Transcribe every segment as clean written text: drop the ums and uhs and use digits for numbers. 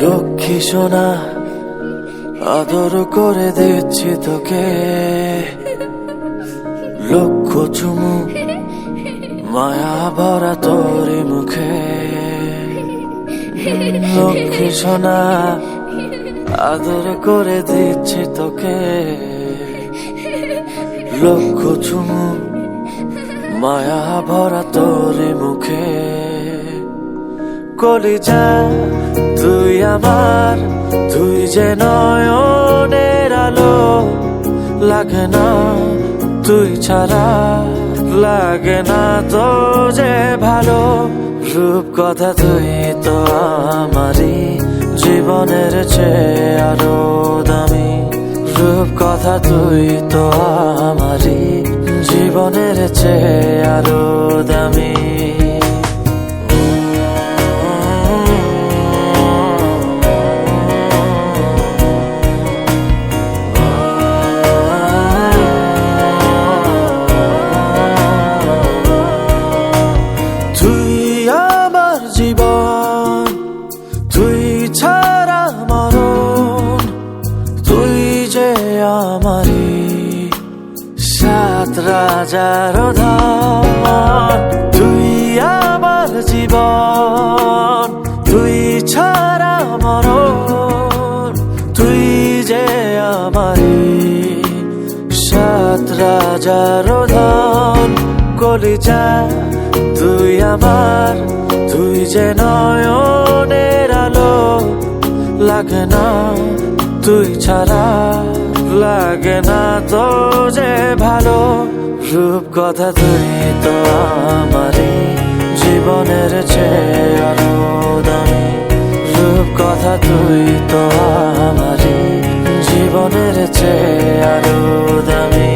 লক্ষ্মী সোনা আদর করে দিচ্ছি তোকে, লক্ষ চুমু মায়া ভরা তোরি মুখে। লক্ষ্মী সোনা আদর করে দিচ্ছি তোকে, লক্ষ চুমু মায়া ভরা তোরি মুখে। কলিজা তুই আমার, তুই যে নয়নের আলো, লাগে না তুই ছাড়া, লাগে না তো যে ভালো। রূপ কথা তুই তো আমারই, জীবনের চেয়ে আরো দামি। রূপ কথা তুই তো আমারই, জীবনের চেয়ে আরো দামি। জীবন তুই ছাড়া মরণ, তুই যে আমারি সাত রাজার ধন। তুই আমার জীবন, তুই ছাড়া মরণ, তুই যে আমারি সাত রাজার ধন। কলিজা তুই আমার, তুই যে নয়নের আলো, লাগে না তুই ছাড়া, লাগে না তো যে ভালো। রূপ কথা তুই তো আমারই, জীবনের চেয়ে আরো দামি। রূপ কথা তুই তো আমারই, জীবনের চেয়ে আরো দামি।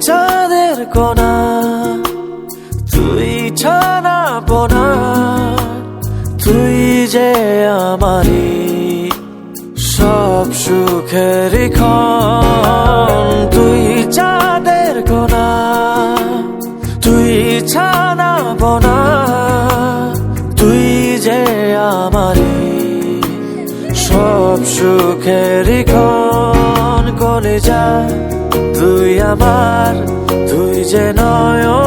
চাঁদের কোনা তুই ছানা পোনা, তুই যে আমারি সব সুখের ক্ষণ। তুই চাঁদের কোনা তুই ছানা পোনা, তুই যে আমারি সব সুখের ক্ষণ। কলিজা তুই আমার, তুই যে নয়ন